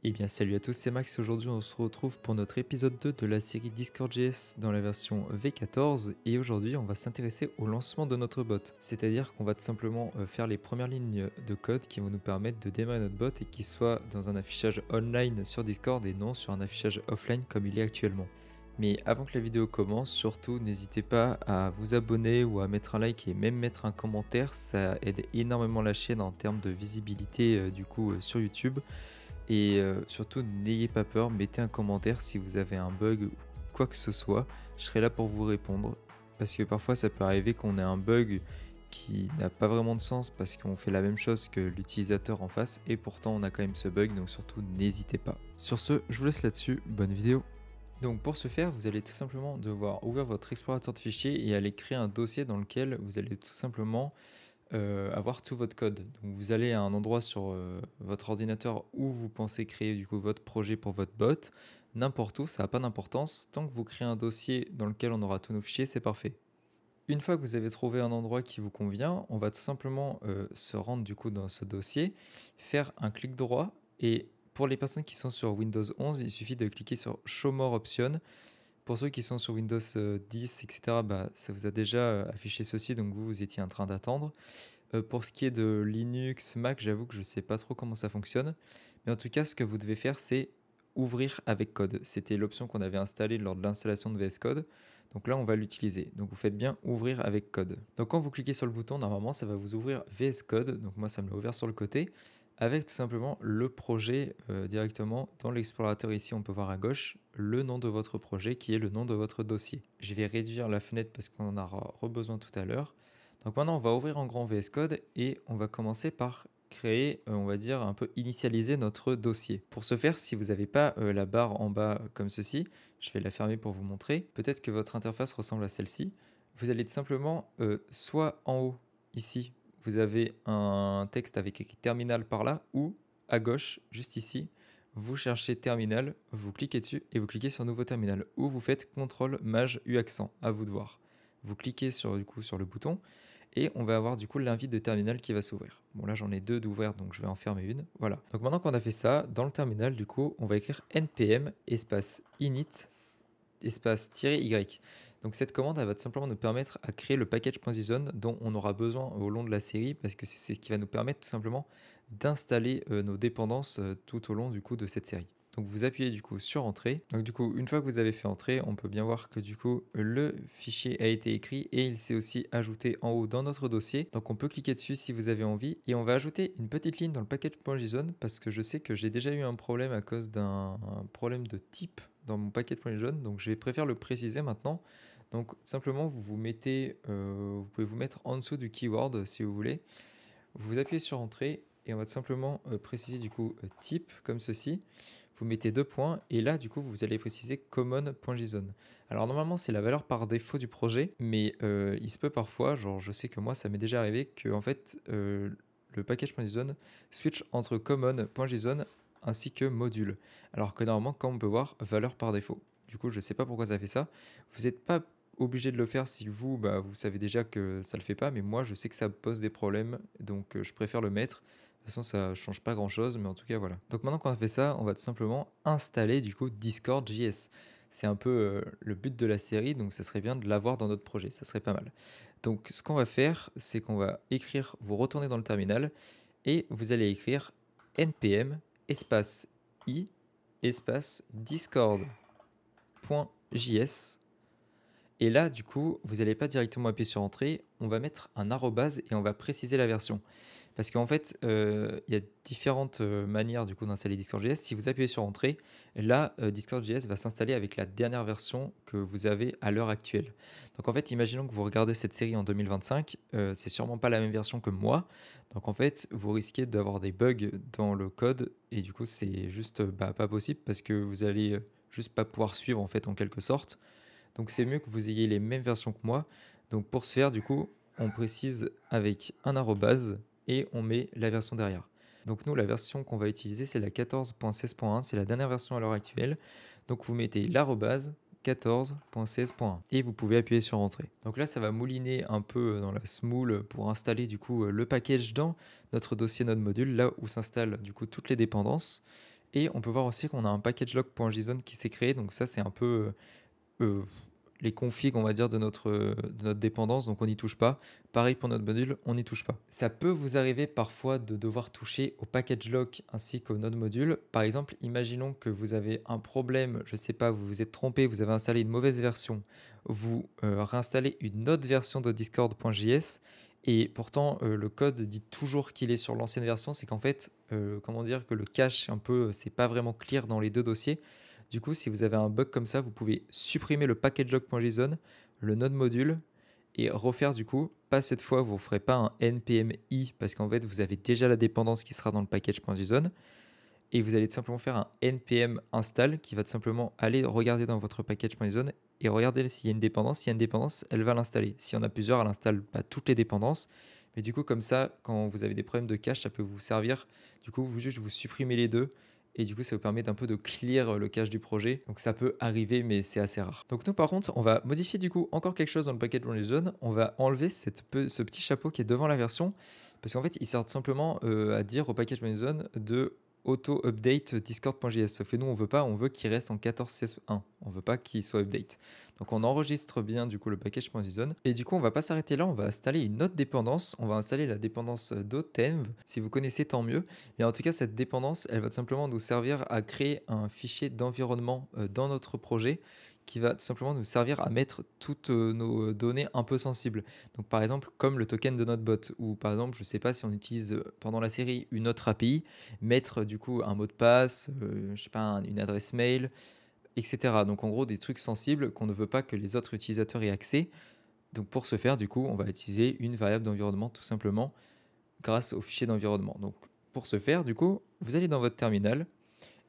Eh bien salut à tous, c'est Max et aujourd'hui on se retrouve pour notre épisode 2 de la série Discord.js dans la version V14 et aujourd'hui on va s'intéresser au lancement de notre bot. C'est-à-dire qu'on va tout simplement faire les premières lignes de code qui vont nous permettre de démarrer notre bot et qu'il soit dans un affichage online sur Discord et non sur un affichage offline comme il est actuellement. Mais avant que la vidéo commence, surtout n'hésitez pas à vous abonner ou à mettre un like et même mettre un commentaire, ça aide énormément la chaîne en termes de visibilité sur YouTube. Et surtout, n'ayez pas peur, mettez un commentaire si vous avez un bug ou quoi que ce soit. Je serai là pour vous répondre. Parce que parfois, ça peut arriver qu'on ait un bug qui n'a pas vraiment de sens parce qu'on fait la même chose que l'utilisateur en face et pourtant on a quand même ce bug, donc surtout n'hésitez pas. Sur ce, je vous laisse là-dessus, bonne vidéo. Donc pour ce faire, vous allez tout simplement devoir ouvrir votre explorateur de fichiers et aller créer un dossier dans lequel vous allez tout simplement avoir tout votre code. Donc vous allez à un endroit sur votre ordinateur où vous pensez créer du coup votre projet pour votre bot. N'importe où, ça n'a pas d'importance. Tant que vous créez un dossier dans lequel on aura tous nos fichiers, c'est parfait. Une fois que vous avez trouvé un endroit qui vous convient, on va tout simplement se rendre du coup dans ce dossier, faire un clic droit et pour les personnes qui sont sur Windows 11, il suffit de cliquer sur Show More Options. Pour ceux qui sont sur Windows 10, etc., ça vous a déjà affiché ceci, donc vous étiez en train d'attendre. Pour ce qui est de Linux, Mac, j'avoue que je ne sais pas trop comment ça fonctionne. Mais en tout cas, ce que vous devez faire, c'est ouvrir avec code. C'était l'option qu'on avait installée lors de l'installation de VS Code. Donc là, on va l'utiliser. Donc vous faites bien ouvrir avec code. Donc quand vous cliquez sur le bouton, normalement, ça va vous ouvrir VS Code. Donc moi, ça me l'a ouvert sur le côté. Avec tout simplement le projet directement dans l'explorateur ici, on peut voir à gauche le nom de votre projet qui est le nom de votre dossier. Je vais réduire la fenêtre parce qu'on en aura besoin tout à l'heure. Donc maintenant, on va ouvrir en grand VS Code et on va commencer par créer, on va dire, un peu initialiser notre dossier. Pour ce faire, si vous n'avez pas la barre en bas comme ceci, je vais la fermer pour vous montrer. Peut-être que votre interface ressemble à celle-ci. Vous allez tout simplement, soit en haut, ici, vous avez un texte avec écrit terminal par là, ou à gauche, juste ici, vous cherchez terminal, vous cliquez dessus et vous cliquez sur nouveau terminal, ou vous faites CTRL Maj U accent, à vous de voir. Vous cliquez sur le bouton et on va avoir du coup l'invite de terminal qui va s'ouvrir. Bon là j'en ai deux d'ouvertes donc je vais en fermer une. Voilà. Donc maintenant qu'on a fait ça, dans le terminal du coup on va écrire npm espace init espace -y. Donc cette commande elle va tout simplement nous permettre à créer le package.json dont on aura besoin au long de la série parce que c'est ce qui va nous permettre tout simplement d'installer nos dépendances tout au long du coup de cette série. Donc vous appuyez du coup sur entrée. Donc du coup une fois que vous avez fait entrer, on peut bien voir que du coup le fichier a été écrit et il s'est aussi ajouté en haut dans notre dossier. Donc on peut cliquer dessus si vous avez envie et on va ajouter une petite ligne dans le package.json parce que je sais que j'ai déjà eu un problème à cause d'un problème de type dans mon package.json. Donc je vais préférer le préciser maintenant. Donc simplement vous mettez, vous pouvez vous mettre en dessous du keyword si vous voulez. Vous appuyez sur entrée et on va tout simplement préciser du coup type comme ceci. Vous mettez deux points et là du coup vous allez préciser common.json. Alors normalement c'est la valeur par défaut du projet, mais il se peut parfois, genre je sais que moi ça m'est déjà arrivé que en fait le package.json switch entre common.json ainsi que module. Alors que normalement comme on peut voir valeur par défaut. Du coup je sais pas pourquoi ça fait ça. Vous n'êtes pas obligé de le faire si vous, vous savez déjà que ça le fait pas, mais moi je sais que ça pose des problèmes, donc je préfère le mettre. De toute façon, ça change pas grand chose, mais en tout cas, voilà. Donc maintenant qu'on a fait ça, on va tout simplement installer du coup Discord.js. C'est un peu le but de la série, donc ça serait bien de l'avoir dans notre projet, ça serait pas mal. Donc ce qu'on va faire, c'est qu'on va écrire, vous retournez dans le terminal, et vous allez écrire npm espace i espace discord.js. Et là, du coup, vous n'allez pas directement appuyer sur entrée, on va mettre un arrobase et on va préciser la version. Parce qu'en fait, il y a différentes manières du coup d'installer Discord.js. Si vous appuyez sur entrée, là, Discord.js va s'installer avec la dernière version que vous avez à l'heure actuelle. Donc en fait, imaginons que vous regardez cette série en 2025, c'est sûrement pas la même version que moi. Donc en fait, vous risquez d'avoir des bugs dans le code et du coup, c'est juste pas possible parce que vous allez juste pas pouvoir suivre en fait en quelque sorte. Donc c'est mieux que vous ayez les mêmes versions que moi. Donc pour ce faire, du coup, on précise avec un arrobase et on met la version derrière. Donc nous, la version qu'on va utiliser, c'est la 14.16.1, c'est la dernière version à l'heure actuelle. Donc vous mettez l'arrobase 14.16.1 et vous pouvez appuyer sur entrée. Donc là, ça va mouliner un peu dans la smoule pour installer du coup le package dans notre dossier node module, là où s'installent du coup toutes les dépendances. Et on peut voir aussi qu'on a un packagelog.json qui s'est créé. Donc ça, c'est un peu les configs, on va dire, de notre dépendance. Donc on n'y touche pas. Pareil pour notre module, on n'y touche pas. Ça peut vous arriver parfois de devoir toucher au packagelog ainsi qu'au node module. Par exemple, imaginons que vous avez un problème, je ne sais pas, vous vous êtes trompé, vous avez installé une mauvaise version. Vous réinstallez une autre version de discord.js. Et pourtant, le code dit toujours qu'il est sur l'ancienne version. C'est qu'en fait, comment dire, que le cache un peu, c'est pas vraiment clair dans les deux dossiers. Du coup, si vous avez un bug comme ça, vous pouvez supprimer le packagelog.json, le node module et refaire du coup, pas cette fois, vous ne ferez pas un npm i parce qu'en fait, vous avez déjà la dépendance qui sera dans le package.json et vous allez tout simplement faire un npm install qui va tout simplement aller regarder dans votre package.json et regarder s'il y a une dépendance. S'il y a une dépendance, elle va l'installer. S'il y en a plusieurs, elle installe pas toutes les dépendances. Mais du coup, comme ça, quand vous avez des problèmes de cache, ça peut vous servir. Du coup, vous supprimez les deux. Et du coup, ça vous permet d'un peu de clear le cache du projet. Donc ça peut arriver, mais c'est assez rare. Donc nous, par contre, on va modifier du coup encore quelque chose dans le package.json. On va enlever ce petit chapeau qui est devant la version. Parce qu'en fait, il sert tout simplement à dire au package.json de auto-update discord.js. Sauf que nous, on veut pas, on veut qu'il reste en 14.16.1. On veut pas qu'il soit update. Donc on enregistre bien du coup le package.json. Et du coup, on va pas s'arrêter là, on va installer une autre dépendance. On va installer la dépendance d'Otenv. Si vous connaissez, tant mieux. Mais en tout cas, cette dépendance, elle va tout simplement nous servir à créer un fichier d'environnement dans notre projet qui va tout simplement nous servir à mettre toutes nos données un peu sensibles. Donc par exemple, comme le token de notre bot, ou par exemple, je ne sais pas si on utilise pendant la série une autre API, mettre du coup un mot de passe, je sais pas, une adresse mail, etc. Donc en gros, des trucs sensibles qu'on ne veut pas que les autres utilisateurs aient accès. Donc pour ce faire, du coup, on va utiliser une variable d'environnement tout simplement grâce au fichier d'environnement. Donc pour ce faire, du coup, vous allez dans votre terminal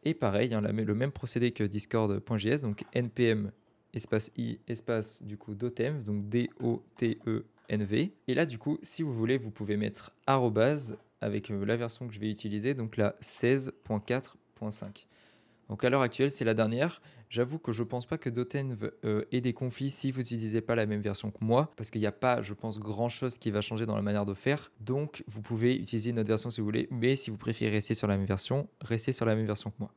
et pareil, hein, le même procédé que discord.js, donc npm espace i espace du coup dotenv, donc D-O-T-E-N-V. Et là, du coup, si vous voulez, vous pouvez mettre arrobase avec la version que je vais utiliser, donc la 16.4.5. Donc à l'heure actuelle, c'est la dernière. J'avoue que je ne pense pas que Dotenv ait des conflits si vous n'utilisez pas la même version que moi, parce qu'il n'y a pas, je pense, grand-chose qui va changer dans la manière de faire. Donc vous pouvez utiliser une autre version si vous voulez, mais si vous préférez rester sur la même version, restez sur la même version que moi.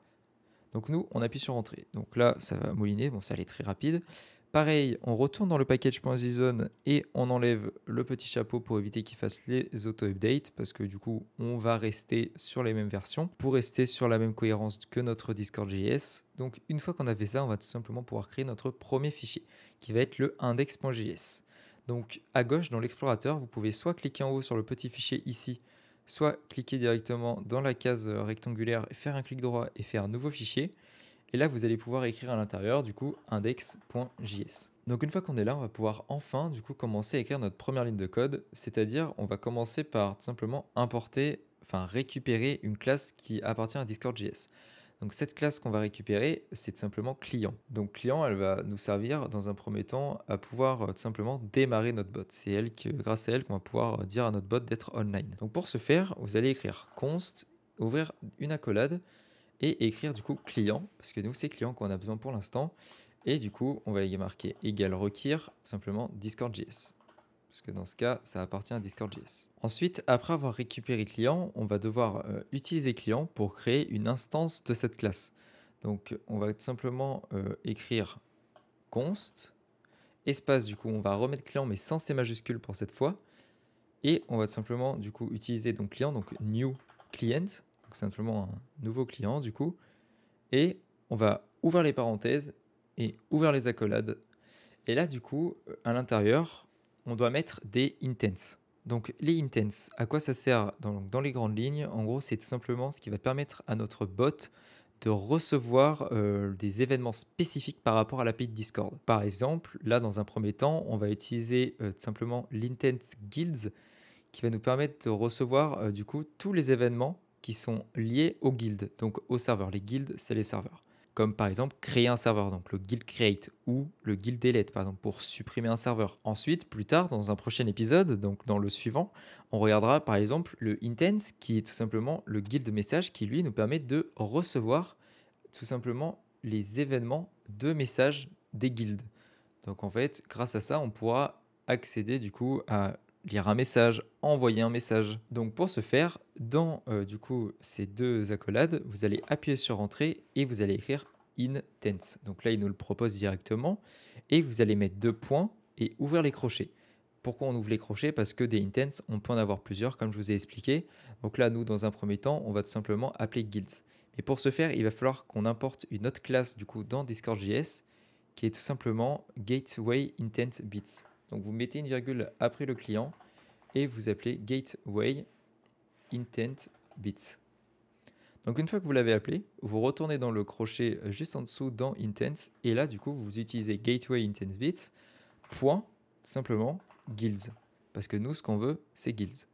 Donc nous, on appuie sur Entrée. Donc là, ça va mouliner, bon, ça allait très rapide. Pareil, on retourne dans le package.json et on enlève le petit chapeau pour éviter qu'il fasse les auto-updates parce que du coup, on va rester sur les mêmes versions pour rester sur la même cohérence que notre Discord.js. Donc une fois qu'on a fait ça, on va tout simplement pouvoir créer notre premier fichier qui va être le index.js. Donc à gauche dans l'explorateur, vous pouvez soit cliquer en haut sur le petit fichier ici, soit cliquer directement dans la case rectangulaire, faire un clic droit et faire un nouveau fichier. Et là, vous allez pouvoir écrire à l'intérieur, du coup, index.js. Donc une fois qu'on est là, on va pouvoir enfin, du coup, commencer à écrire notre première ligne de code. C'est-à-dire, on va commencer par tout simplement importer, enfin récupérer une classe qui appartient à Discord.js. Donc cette classe qu'on va récupérer, c'est tout simplement client. Donc client, elle va nous servir dans un premier temps à pouvoir tout simplement démarrer notre bot. C'est elle grâce à elle qu'on va pouvoir dire à notre bot d'être online. Donc pour ce faire, vous allez écrire const, ouvrir une accolade, et écrire du coup client, parce que nous c'est client qu'on a besoin pour l'instant, et du coup on va y marquer égal require simplement Discord.js, parce que dans ce cas ça appartient à Discord.js. Ensuite, après avoir récupéré client, on va devoir utiliser client pour créer une instance de cette classe. Donc on va tout simplement écrire const, espace, du coup on va remettre client mais sans C majuscule pour cette fois, et on va simplement du coup utiliser donc client, donc new client, donc simplement un nouveau client du coup, et on va ouvrir les parenthèses et ouvrir les accolades. Et là du coup, à l'intérieur, on doit mettre des intents. Donc les intents, à quoi ça sert dans les grandes lignes? En gros, c'est tout simplement ce qui va permettre à notre bot de recevoir des événements spécifiques par rapport à l'API de Discord. Par exemple, là dans un premier temps, on va utiliser tout simplement l'intent guilds qui va nous permettre de recevoir du coup tous les événements qui sont liés aux guildes, donc aux serveurs. Les guildes, c'est les serveurs. Comme par exemple créer un serveur, donc le guild create ou le guild delete par exemple pour supprimer un serveur. Ensuite, plus tard, dans un prochain épisode, donc dans le suivant, on regardera par exemple le intents qui est tout simplement le guild message qui lui nous permet de recevoir tout simplement les événements de messages des guildes. Donc en fait, grâce à ça, on pourra accéder du coup à lire un message, envoyer un message. Donc pour ce faire, dans du coup ces deux accolades, vous allez appuyer sur Entrée et vous allez écrire Intents. Donc là, il nous le propose directement et vous allez mettre deux points et ouvrir les crochets. Pourquoi on ouvre les crochets? Parce que des intents, on peut en avoir plusieurs, comme je vous ai expliqué. Donc là, nous, dans un premier temps, on va tout simplement appeler guilds. Mais pour ce faire, il va falloir qu'on importe une autre classe du coup dans Discord.js qui est tout simplement Gateway Intent Bits. Donc vous mettez une virgule après le client et vous appelez Gateway Intent Bits. Donc une fois que vous l'avez appelé, vous retournez dans le crochet juste en dessous dans Intents et là du coup vous utilisez Gateway Intent Bits point simplement guilds parce que nous ce qu'on veut c'est guilds.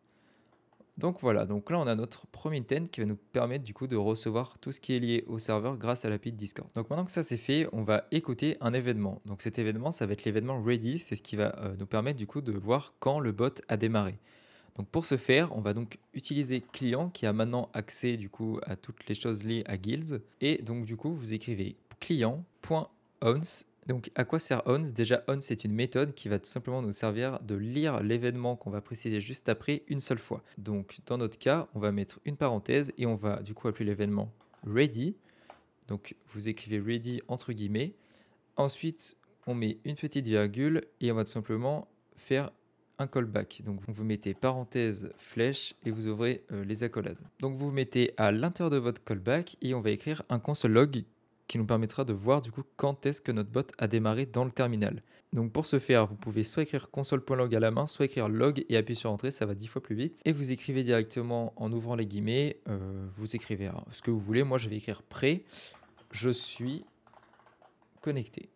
Donc voilà, donc là on a notre premier intent qui va nous permettre du coup de recevoir tout ce qui est lié au serveur grâce à l'API de Discord. Donc maintenant que ça c'est fait, on va écouter un événement. Donc cet événement, ça va être l'événement ready, c'est ce qui va nous permettre du coup de voir quand le bot a démarré. Donc pour ce faire, on va donc utiliser client qui a maintenant accès du coup à toutes les choses liées à guilds et donc du coup vous écrivez client.ons. Donc à quoi sert ons? Déjà ons c'est une méthode qui va tout simplement nous servir de lire l'événement qu'on va préciser juste après une seule fois. Donc dans notre cas, on va mettre une parenthèse et on va du coup appeler l'événement ready. Donc vous écrivez ready entre guillemets. Ensuite, on met une petite virgule et on va tout simplement faire un callback. Donc vous mettez parenthèse flèche et vous ouvrez les accolades. Donc vous mettez à l'intérieur de votre callback et on va écrire un console log qui nous permettra de voir du coup quand est-ce que notre bot a démarré dans le terminal. Donc pour ce faire, vous pouvez soit écrire console.log à la main, soit écrire log et appuyer sur entrée, ça va 10 fois plus vite. Et vous écrivez directement en ouvrant les guillemets, vous écrivez ce que vous voulez. Moi je vais écrire prêt, je suis connecté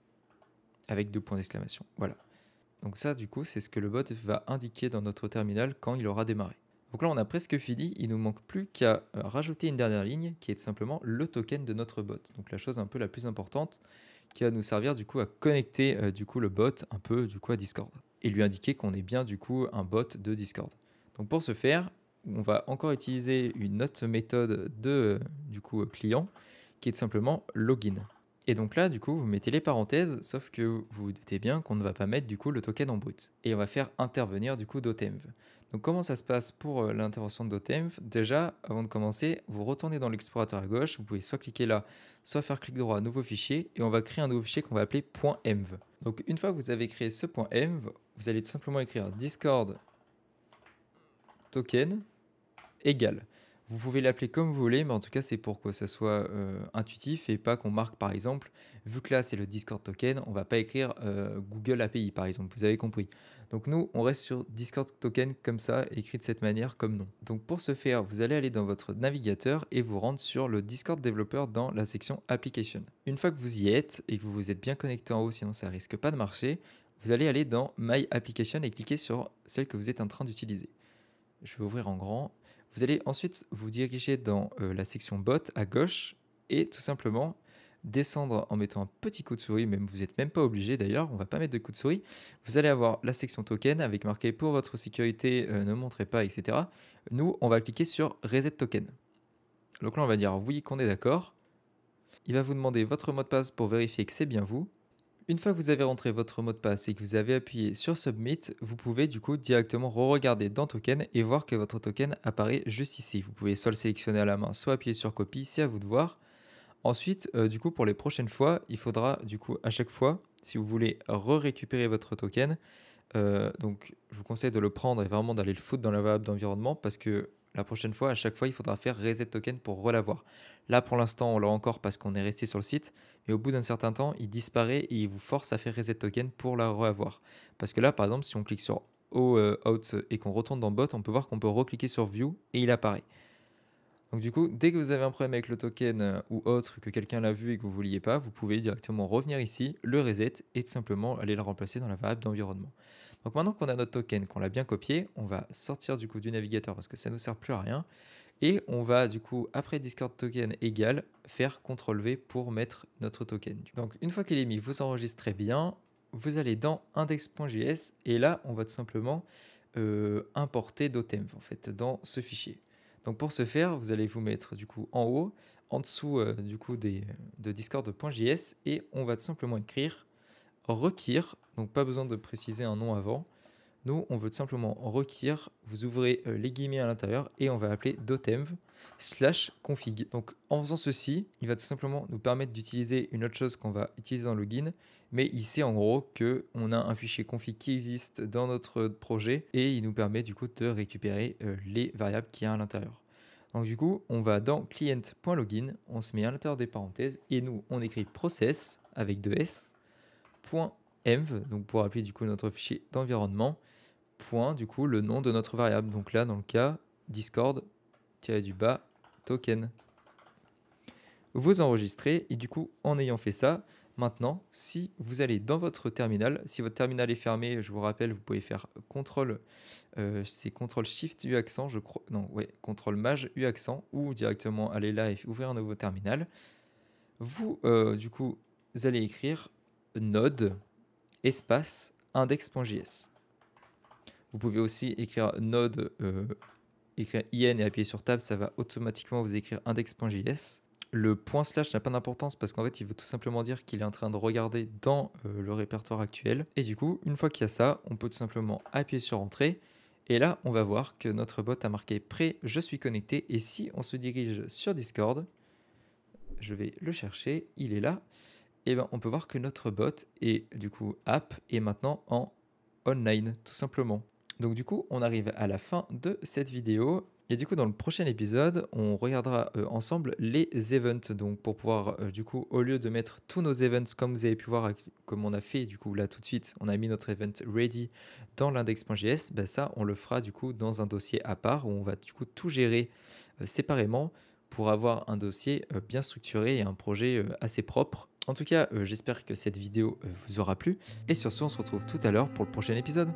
avec deux points d'exclamation. Voilà. Donc ça, du coup, c'est ce que le bot va indiquer dans notre terminal quand il aura démarré. Donc là, on a presque fini. Il nous manque plus qu'à rajouter une dernière ligne qui est tout simplement le token de notre bot. Donc la chose un peu la plus importante qui va nous servir du coup à connecter du coup le bot un peu du coup à Discord et lui indiquer qu'on est bien du coup un bot de Discord. Donc pour ce faire, on va encore utiliser une autre méthode de du coup client qui est tout simplement login. Et donc là, du coup, vous mettez les parenthèses, sauf que vous vous doutez bien qu'on ne va pas mettre du coup le token en brut. Et on va faire intervenir du coup d'Otemv. Donc comment ça se passe pour l'intervention d'Otemv? Déjà, avant de commencer, vous retournez dans l'explorateur à gauche, vous pouvez soit cliquer là, soit faire clic droit, nouveau fichier, et on va créer un nouveau fichier qu'on va appeler .env. Donc une fois que vous avez créé ce .env, vous allez tout simplement écrire Discord token égale. Vous pouvez l'appeler comme vous voulez, mais en tout cas, c'est pour que ça soit intuitif et pas qu'on marque, par exemple, vu que là, c'est le Discord token, on va pas écrire Google API, par exemple, vous avez compris. Donc nous, on reste sur Discord token comme ça, écrit de cette manière, comme nom. Donc pour ce faire, vous allez aller dans votre navigateur et vous rendre sur le Discord Developer dans la section Application. Une fois que vous y êtes et que vous vous êtes bien connecté en haut, sinon ça risque pas de marcher, vous allez aller dans My Application et cliquer sur celle que vous êtes en train d'utiliser. Je vais ouvrir en grand. Vous allez ensuite vous diriger dans la section bot à gauche et tout simplement descendre en mettant un petit coup de souris, même vous n'êtes même pas obligé d'ailleurs, on ne va pas mettre de coup de souris. Vous allez avoir la section token avec marqué pour votre sécurité, ne montrez pas, etc. Nous, on va cliquer sur Reset Token. Donc là, on va dire oui qu'on est d'accord. Il va vous demander votre mot de passe pour vérifier que c'est bien vous. Une fois que vous avez rentré votre mot de passe et que vous avez appuyé sur Submit, vous pouvez du coup directement re-regarder dans Token et voir que votre token apparaît juste ici. Vous pouvez soit le sélectionner à la main, soit appuyer sur Copy, c'est à vous de voir. Ensuite, du coup, pour les prochaines fois, il faudra du coup à chaque fois, si vous voulez re-récupérer votre token, donc je vous conseille de le prendre et vraiment d'aller le foutre dans la variable d'environnement parce que la prochaine fois, à chaque fois, il faudra faire reset token pour relavoir. Là, pour l'instant, on l'a encore parce qu'on est resté sur le site, mais au bout d'un certain temps, il disparaît et il vous force à faire reset token pour la reavoir. Parce que là, par exemple, si on clique sur out et qu'on retourne dans bot, on peut voir qu'on peut recliquer sur view et il apparaît. Donc du coup, dès que vous avez un problème avec le token ou autre, que quelqu'un l'a vu et que vous ne vouliez pas, vous pouvez directement revenir ici, le reset et tout simplement aller le remplacer dans la variable d'environnement. Donc maintenant qu'on a notre token, qu'on l'a bien copié, on va sortir du coup du navigateur parce que ça ne nous sert plus à rien. Et on va du coup, après Discord token égal, faire CTRL-V pour mettre notre token. Donc une fois qu'il est mis, vous enregistrez bien, vous allez dans index.js et là, on va tout simplement importer Dotemv en fait dans ce fichier. Donc pour ce faire, vous allez vous mettre du coup en haut, en dessous du coup de discord.js et on va tout simplement écrire require, donc pas besoin de préciser un nom avant, Nous, on veut tout simplement require, vous ouvrez les guillemets à l'intérieur et on va appeler .env/config. Donc en faisant ceci, il va tout simplement nous permettre d'utiliser une autre chose qu'on va utiliser dans le login, mais il sait en gros qu'on a un fichier config qui existe dans notre projet et il nous permet du coup de récupérer les variables qu'il y a à l'intérieur. Donc du coup, on va dans client.login, on se met à l'intérieur des parenthèses et nous, on écrit process avec 2s, .env, donc pour appeler du coup notre fichier d'environnement, point du coup le nom de notre variable. Donc là, dans le cas, Discord-du-bas token. Vous enregistrez et du coup, en ayant fait ça, maintenant, si vous allez dans votre terminal, si votre terminal est fermé, je vous rappelle, vous pouvez faire CTRL, c'est CTRL SHIFT U accent, je crois, non, ouais, CTRL MAJ U accent, ou directement aller là et ouvrir un nouveau terminal. Vous, du coup, vous allez écrire node espace index.js. Vous pouvez aussi écrire node, écrire in et appuyer sur tab, ça va automatiquement vous écrire index.js. Le point slash n'a pas d'importance parce qu'en fait, il veut tout simplement dire qu'il est en train de regarder dans le répertoire actuel. Et du coup, une fois qu'il y a ça, on peut tout simplement appuyer sur entrée. Et là, on va voir que notre bot a marqué prêt, je suis connecté. Et si on se dirige sur Discord, je vais le chercher, il est là. Et ben, on peut voir que notre bot est du coup app est maintenant en online, tout simplement. Donc du coup, on arrive à la fin de cette vidéo. Et du coup, dans le prochain épisode, on regardera ensemble les events. Donc pour pouvoir, du coup, au lieu de mettre tous nos events, comme vous avez pu voir, comme on a fait du coup là tout de suite, on a mis notre event ready dans l'index.js. Ben ça, on le fera du coup dans un dossier à part où on va du coup tout gérer séparément pour avoir un dossier bien structuré et un projet assez propre. En tout cas, j'espère que cette vidéo vous aura plu. Et sur ce, on se retrouve tout à l'heure pour le prochain épisode.